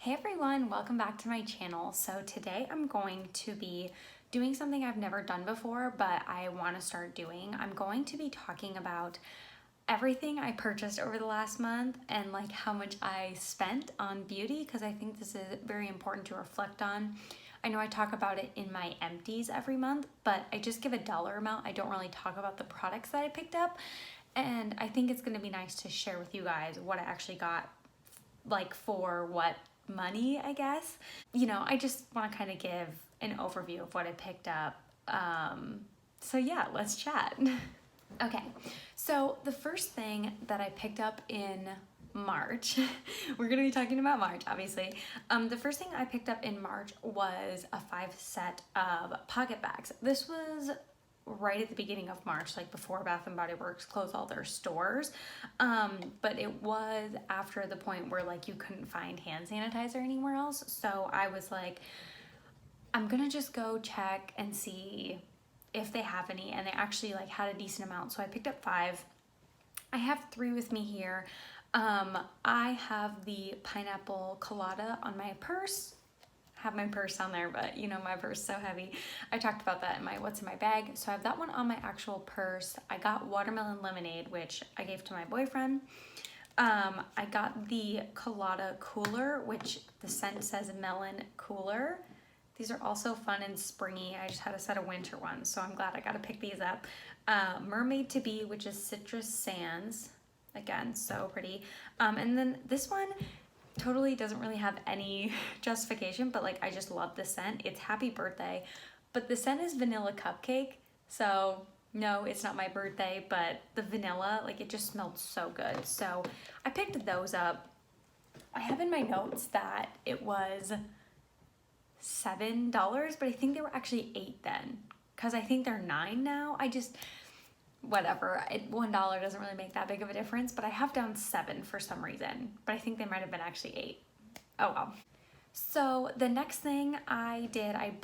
Hey everyone, welcome back to my channel. So today I'm going to be doing something I've never done before, but I want to start doing. I'm going to be talking about everything I purchased over the last month and like how much I spent on beauty, because I think this is very important to reflect on. I know I talk about it in my empties every month, but I just give a dollar amount. I don't really talk about the products that I picked up. And I think it's going to be nice to share with you guys what I actually got, like for what money, I guess. I just want to kind of give an overview of what I picked up. So yeah, let's chat. Okay, so the first thing that I picked up in March, we're gonna be talking about March, obviously. The first thing I picked up in March was a 5 set of pocket bags. This was right at the beginning of March, like before Bath and Body Works closed all their stores. But it was after the point where like you couldn't find hand sanitizer anywhere else. So I was like, I'm gonna just go check and see if they have any, and they actually like had a decent amount. So I picked up 5. I have 3 with me here. I have the pineapple colada on my purse. Have my purse on there, but my purse is so heavy. I talked about that in my what's in my bag. So I have that one on my actual purse. I got watermelon lemonade, which I gave to my boyfriend. I got the colada cooler, which the scent says melon cooler. These are also fun and springy. I just had a set of winter ones, so I'm glad I got to pick these up. Mermaid to Be, which is citrus sands. Again, so pretty. And then this one totally doesn't really have any justification, but like I just love the scent. It's Happy Birthday, but the scent is vanilla cupcake. So no, it's not my birthday, but the vanilla, like it just smelled so good. So I picked those up. I have in my notes that it was $7, but I think they were actually $8 then, because I think they're $9 now. Whatever, $1 doesn't really make that big of a difference, but I have down 7 for some reason, but I think they might have been actually 8. Oh well. So the next thing I did, I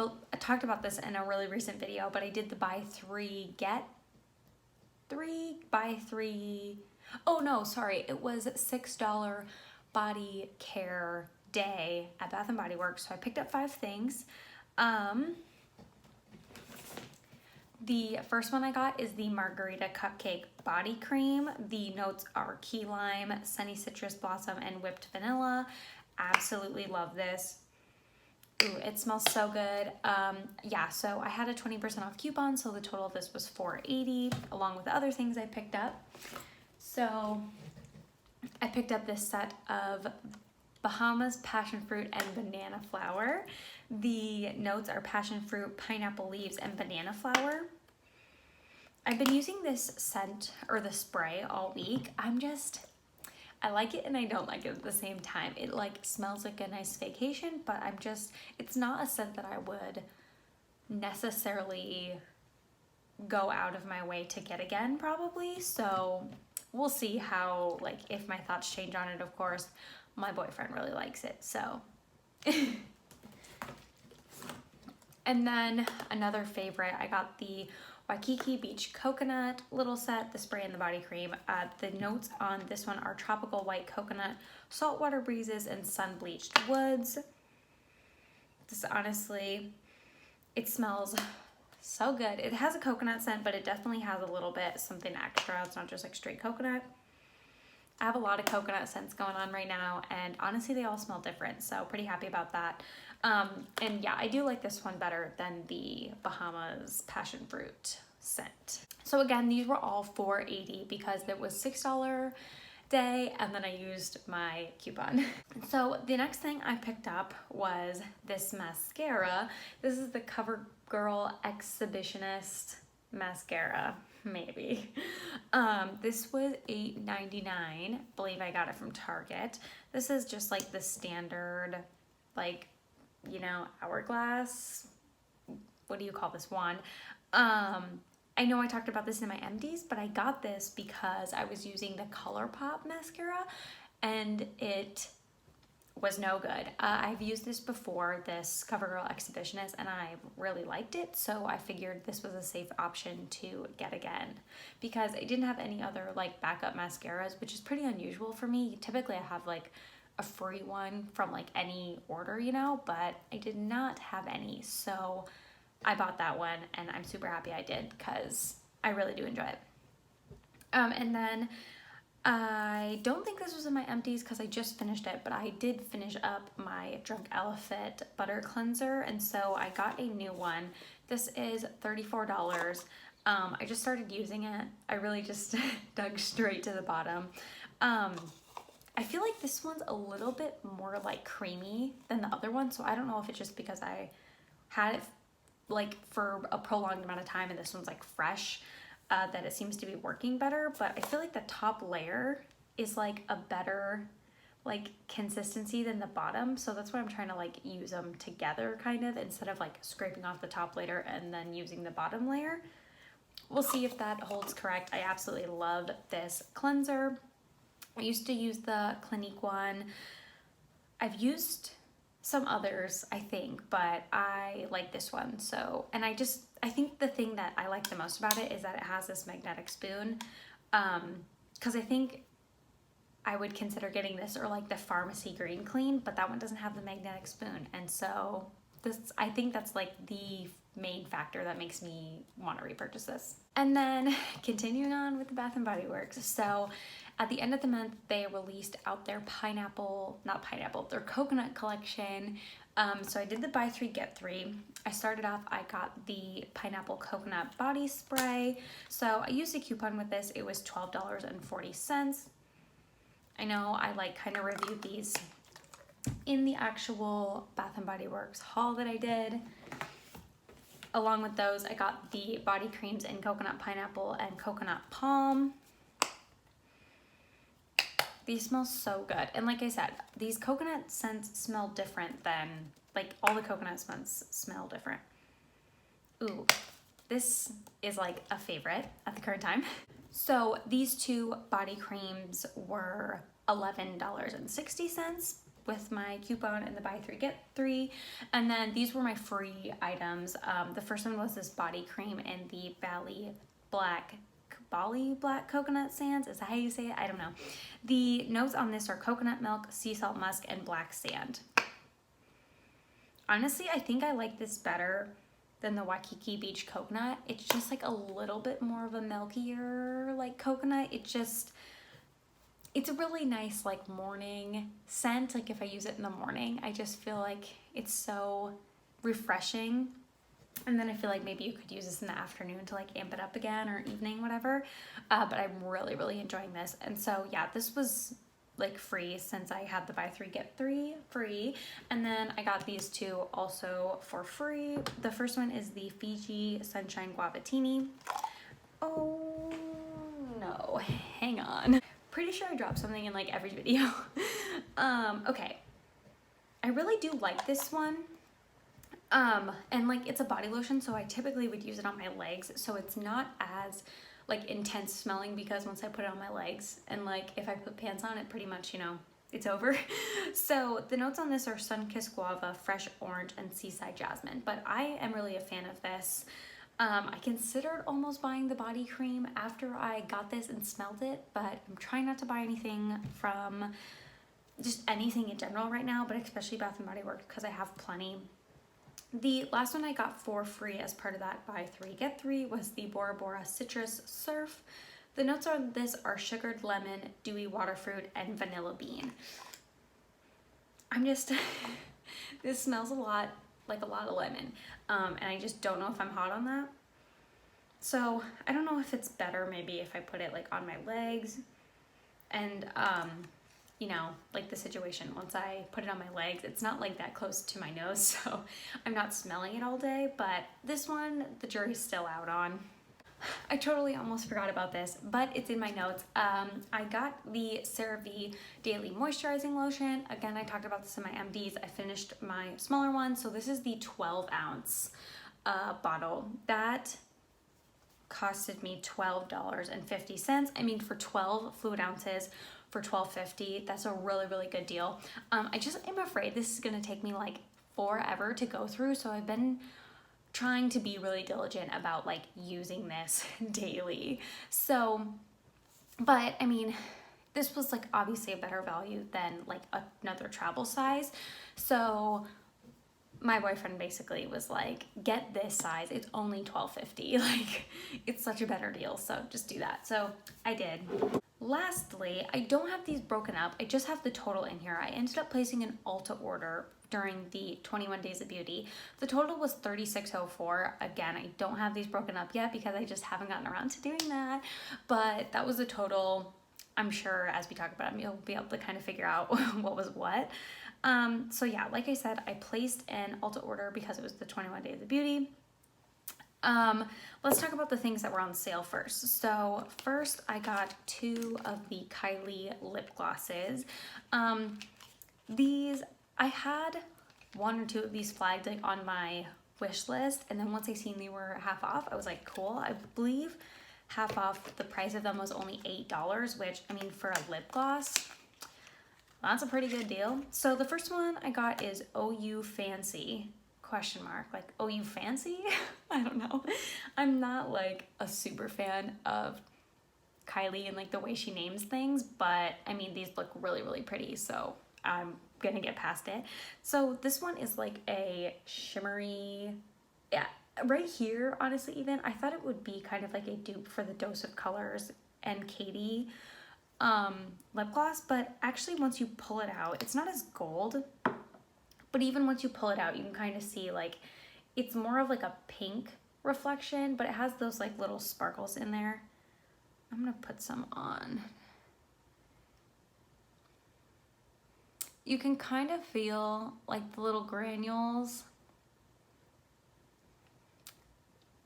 talked about this in a really recent video, but I did the buy 3 get 3, buy 3. Oh no, sorry, it was $6 body care day at Bath and Body Works. So I picked up 5 things. The first one I got is the Margarita Cupcake Body Cream. The notes are key lime, sunny citrus blossom, and whipped vanilla. Absolutely love this. Ooh, it smells so good. Yeah, so I had a 20% off coupon, so the total of this was $4.80, along with the other things I picked up. So I picked up this set of Bahamas passion fruit and banana flower. The notes are passion fruit, pineapple leaves, and banana flower. I've been using this scent or the spray all week. I like it and I don't like it at the same time. It like smells like a nice vacation, but it's not a scent that I would necessarily go out of my way to get again, probably. So we'll see how, like, if my thoughts change on it. Of course, my boyfriend really likes it, so. And then another favorite, I got the Waikiki Beach Coconut little set, the spray and the body cream. The notes on this one are tropical white coconut, saltwater breezes, and sun-bleached woods. This honestly, it smells so good. It has a coconut scent, but it definitely has a little bit something extra. It's not just like straight coconut. I have a lot of coconut scents going on right now, and honestly they all smell different, so pretty happy about that. And yeah, I do like this one better than the Bahamas passion fruit scent. So again, these were all $4.80 because it was $6 day, and then I used my coupon. So the next thing I picked up was this mascara. This is the CoverGirl Exhibitionist mascara. Maybe. This was $8.99. I believe I got it from Target. This is just like the standard, like, hourglass. What do you call this one? I know I talked about this in my MDs, but I got this because I was using the ColourPop mascara and it was no good. I've used this before, this CoverGirl Exhibitionist, and I really liked it, so I figured this was a safe option to get again because I didn't have any other like backup mascaras, which is pretty unusual for me. Typically I have like a free one from like any order, you know, but I did not have any. So I bought that one and I'm super happy I did because I really do enjoy it. And then I don't think this was in my empties because I just finished it, but I did finish up my Drunk Elephant butter cleanser, and so I got a new one. This is $34. I just started using it. I really just dug straight to the bottom. I feel like this one's a little bit more like creamy than the other one, so I don't know if it's just because I had it like for a prolonged amount of time and this one's like fresh. That it seems to be working better, but I feel like the top layer is like a better like consistency than the bottom, so that's why I'm trying to like use them together kind of instead of like scraping off the top layer and then using the bottom layer. We'll see if that holds correct. I absolutely love this cleanser. I used to use the Clinique one. I've used some others, I think, but I like this one. So, and I think the thing that I like the most about it is that it has this magnetic spoon. Because I think I would consider getting this or like the Pharmacy Green Clean, but that one doesn't have the magnetic spoon. And so I think that's like the main factor that makes me want to repurchase this. And then continuing on with the Bath & Body Works. So at the end of the month, they released out their their coconut collection. So I did the buy 3, get 3. I started off, I got the pineapple coconut body spray. So I used a coupon with this. It was $12.40. I know I like kind of reviewed these in the actual Bath & Body Works haul that I did. Along with those, I got the body creams in coconut pineapple and coconut palm. These smell so good. And like I said, these coconut scents smell different than, like all the coconut scents smell different. Ooh, this is like a favorite at the current time. So these two body creams were $11.60 with my coupon and the buy 3, get 3. And then these were my free items. The first one was this body cream in the Bali Black Coconut Sands. Is that how you say it? I don't know. The notes on this are coconut milk, sea salt musk, and black sand. Honestly, I think I like this better than the Waikiki Beach coconut. It's just like a little bit more of a milkier like coconut. It's a really nice like morning scent. Like if I use it in the morning, I just feel like it's so refreshing. And then I feel like maybe you could use this in the afternoon to like amp it up again, or evening, whatever. But I'm really, really enjoying this. And so yeah, this was like free since I had the buy 3, get 3 free. And then I got these two also for free. The first one is the Fiji Sunshine Guavatini. Oh no, hang on. Pretty sure I dropped something in like every video. Okay. I really do like this one. And like it's a body lotion, so I typically would use it on my legs, so it's not as like intense smelling, because once I put it on my legs and like if I put pants on it, pretty much, you know, it's over. So the notes on this are sun-kissed guava, fresh orange, and seaside jasmine, but I am really a fan of this. I considered almost buying the body cream after I got this and smelled it, but I'm trying not to buy anything from just anything in general right now, but especially Bath & Body Works because I have plenty. The last one I got for free as part of that buy 3, get 3 was the Bora Bora Citrus Surf. The notes on this are sugared lemon, dewy waterfruit, and vanilla bean. I'm just, this smells a lot like a lot of lemon. And I just don't know if I'm hot on that. So I don't know if it's better maybe if I put it like on my legs and, you know, like the situation, once I put it on my legs, it's not like that close to my nose, so I'm not smelling it all day, but this one, the jury's still out on. I totally almost forgot about this, but it's in my notes. I got the CeraVe Daily Moisturizing Lotion. Again, I talked about this in my MDs. I finished my smaller one, so this is the 12-ounce bottle. That costed me $12.50. I mean, for 12 fluid ounces, for $12.50, that's a really, really good deal. I just am afraid this is gonna take me like forever to go through, so I've been trying to be really diligent about like using this daily. So, but I mean, this was like obviously a better value than like another travel size. So my boyfriend basically was like, get this size, it's only $12.50. Like, it's such a better deal, so just do that. So I did. Lastly, I don't have these broken up, I just have the total in here. I ended up placing an Ulta order during the 21 Days of Beauty. The total was $36.04. Again, I don't have these broken up yet because I just haven't gotten around to doing that, but that was the total. I'm sure as we talk about them, you'll be able to kind of figure out what was what. So yeah, like I said, I placed an Ulta order because it was the 21 Days of Beauty. Let's talk about the things that were on sale first. So first I got 2 of the Kylie lip glosses. These, I had 1 or 2 of these flagged like on my wish list, and then once I seen they were half off, I was like, cool. I believe half off, the price of them was only $8, which, I mean, for a lip gloss, that's a pretty good deal. So the first one I got is OU Fancy, question mark, like OU Fancy? I don't know. I'm not like a super fan of Kylie and like the way she names things, but I mean, these look really, really pretty, so I'm gonna get past it. So this one is like a shimmery, yeah, right here, honestly, even, I thought it would be kind of like a dupe for the Dose of Colors and Katie lip gloss, but actually once you pull it out, it's not as gold, but even once you pull it out, you can kind of see like it's more of like a pink reflection, but it has those like little sparkles in there. I'm gonna put some on. You can kind of feel like the little granules.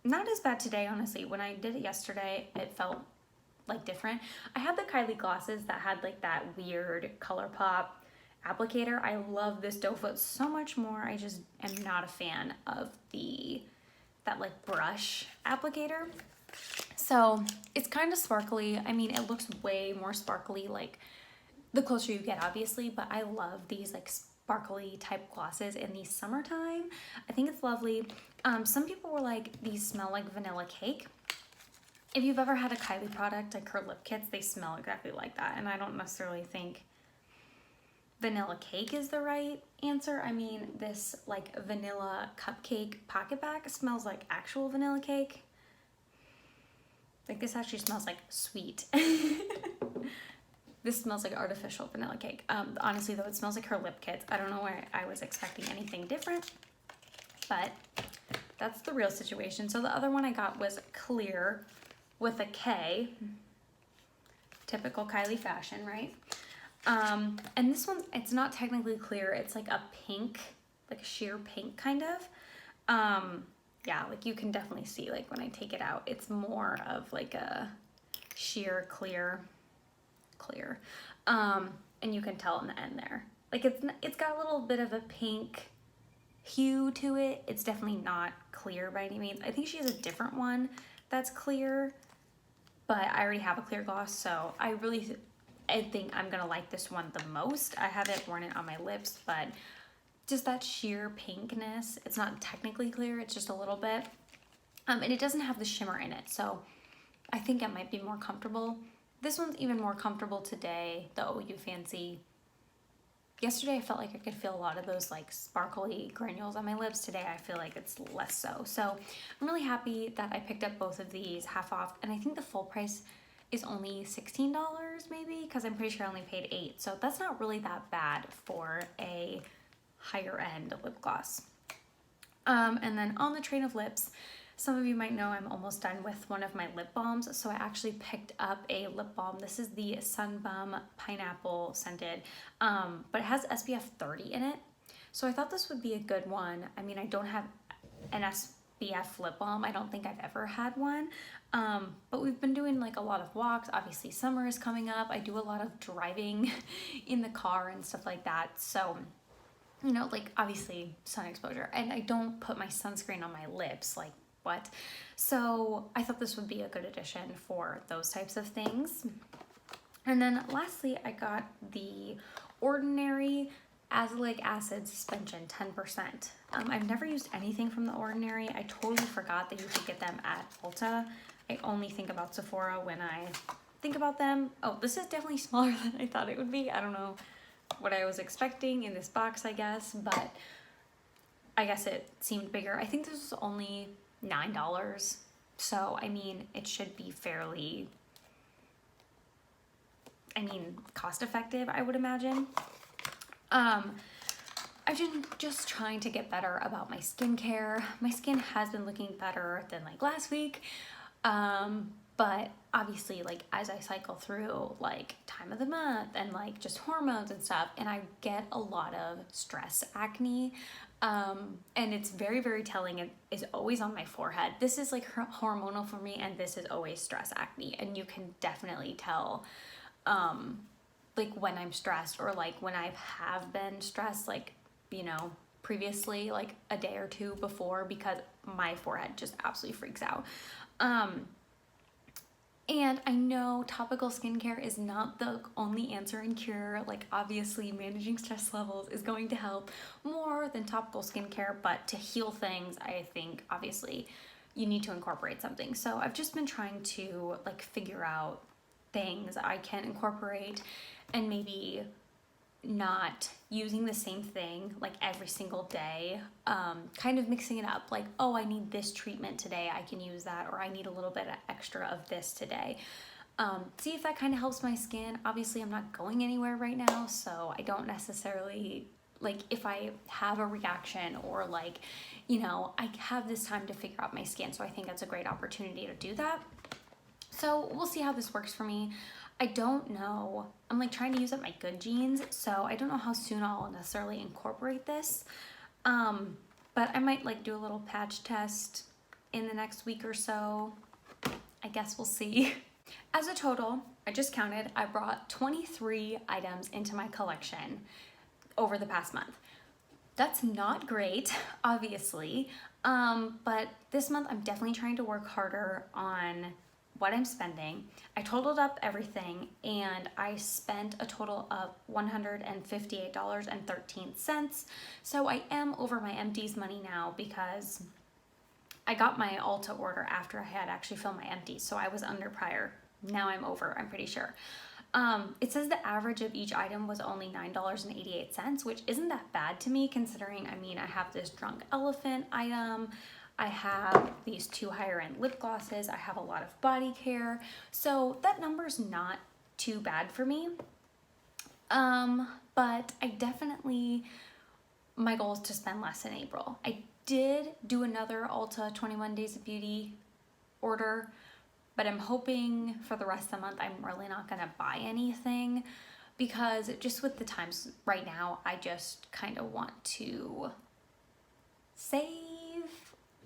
Not as bad today, honestly. When I did it yesterday, it felt like different. I had the Kylie glosses that had like that weird color pop applicator. I love this doe foot so much more. I just am not a fan of that like brush applicator. So it's kind of sparkly. I mean, it looks way more sparkly like the closer you get, obviously, but I love these like sparkly type glosses in the summertime. I think it's lovely. Some people were like, these smell like vanilla cake. If you've ever had a Kylie product, like her lip kits, they smell exactly like that. And I don't necessarily think vanilla cake is the right answer. I mean, this like vanilla cupcake pocket bag smells like actual vanilla cake. Like this actually smells like sweet. This smells like artificial vanilla cake. Honestly though, it smells like her lip kits. I don't know why I was expecting anything different, but that's the real situation. So the other one I got was clear with a K, typical Kylie fashion, right? And this one, it's not technically clear. It's like a pink, like a sheer pink kind of. Yeah, like you can definitely see like when I take it out, it's more of like a sheer clear. And you can tell in the end there. Like it's got a little bit of a pink hue to it. It's definitely not clear by any means. I think she has a different one that's clear, but I already have a clear gloss, so I think I'm gonna like this one the most. I haven't worn it on my lips, but just that sheer pinkness. It's not technically clear, it's just a little bit. And it doesn't have the shimmer in it, so I think it might be more comfortable. This one's even more comfortable today, the OU Fancy. Yesterday I felt like I could feel a lot of those like sparkly granules on my lips. Today I feel like it's less so. So I'm really happy that I picked up both of these half off, and I think the full price is only $16 maybe, because I'm pretty sure I only paid $8. So that's not really that bad for a higher end lip gloss. And then on the train of lips, some of you might know I'm almost done with one of my lip balms, so I actually picked up a lip balm. This is the Sun Bum Pineapple Scented, but it has SPF 30 in it, so I thought this would be a good one. I mean, I don't have an SPF lip balm. I don't think I've ever had one, but we've been doing like a lot of walks. Obviously, summer is coming up. I do a lot of driving in the car and stuff like that, so you know, like obviously sun exposure, and I don't put my sunscreen on my lips, like what? So I thought this would be a good addition for those types of things. And then lastly, I got the Ordinary Azelaic Acid Suspension 10%. I've never used anything from the Ordinary. I totally forgot that you could get them at Ulta. I only think about Sephora when I think about them. Oh, this is definitely smaller than I thought it would be. I don't know what I was expecting in this box, I guess, but I guess it seemed bigger. I think this was only $9. So, I mean, it should be fairly, cost effective, I would imagine. I've been just trying to get better about my skincare. My skin has been looking better than like last week. But obviously, like, as I cycle through like time of the month and like just hormones and stuff, and I get a lot of stress acne. And it's very, very telling. It is always on my forehead. This is like hormonal for me, and this is always stress acne. And you can definitely tell, like when I'm stressed, or like when I have been stressed, like, you know, previously, like a day or two before, because my forehead just absolutely freaks out. And I know topical skincare is not the only answer and cure. Like, obviously managing stress levels is going to help more than topical skincare, but to heal things, I think obviously you need to incorporate something. So I've just been trying to like figure out things I can incorporate, and maybe not using the same thing like every single day, kind of mixing it up, like, oh, I need this treatment today, I can use that, or I need a little bit extra of this today. See if that kind of helps my skin. Obviously, I'm not going anywhere right now, so I don't necessarily, like, if I have a reaction, or like, you know, I have this time to figure out my skin, so I think that's a great opportunity to do that. So we'll see how this works for me. I don't know. I'm like trying to use up my good genes, so I don't know how soon I'll necessarily incorporate this. But I might like do a little patch test in the next week or so. I guess we'll see. As a total, I just counted, I brought 23 items into my collection over the past month. That's not great, obviously, but this month I'm definitely trying to work harder on what I'm spending. I totaled up everything, and I spent a total of $158.13. So I am over my empties money now, because I got my Ulta order after I had actually filled my empties, so I was under prior. Now I'm over, I'm pretty sure. It says the average of each item was only $9.88, which isn't that bad to me, considering, I mean, I have this Drunk Elephant item, I have these 2 higher end lip glosses, I have a lot of body care, so that number's not too bad for me. But I definitely, my goal is to spend less in April. I did do another Ulta 21 Days of Beauty order, but I'm hoping for the rest of the month I'm really not gonna buy anything, because just with the times right now, I just kind of want to save,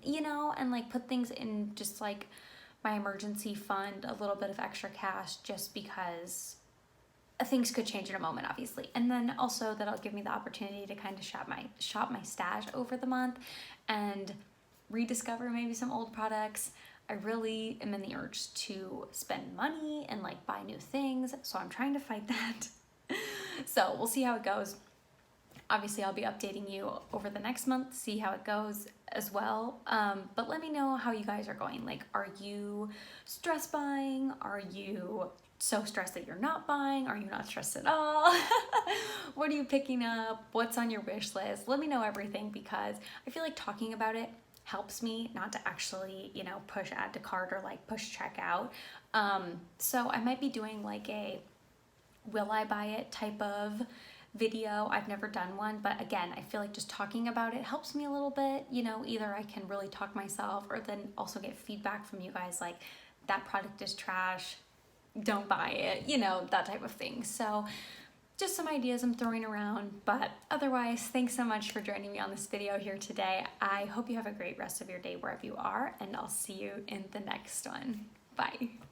you know, and like put things in just like my emergency fund, a little bit of extra cash, just because things could change in a moment, obviously. And then also that'll give me the opportunity to kind of shop my stash over the month and rediscover maybe some old products. I really am in the urge to spend money and like buy new things, so I'm trying to fight that. So we'll see how it goes. Obviously, I'll be updating you over the next month, see how it goes as well. But let me know how you guys are going. Like, are you stress buying? Are you so stressed that you're not buying? Are you not stressed at all? What are you picking up? What's on your wish list? Let me know everything, because I feel like talking about it helps me not to actually, you know, push add to cart or like push checkout. So I might be doing like a will I buy it type of video. I've never done one, but again, I feel like just talking about it helps me a little bit. You know, either I can really talk myself, or then also get feedback from you guys, like, that product is trash, don't buy it, you know, that type of thing. So just some ideas I'm throwing around, but otherwise, thanks so much for joining me on this video here today. I hope you have a great rest of your day wherever you are, and I'll see you in the next one. Bye.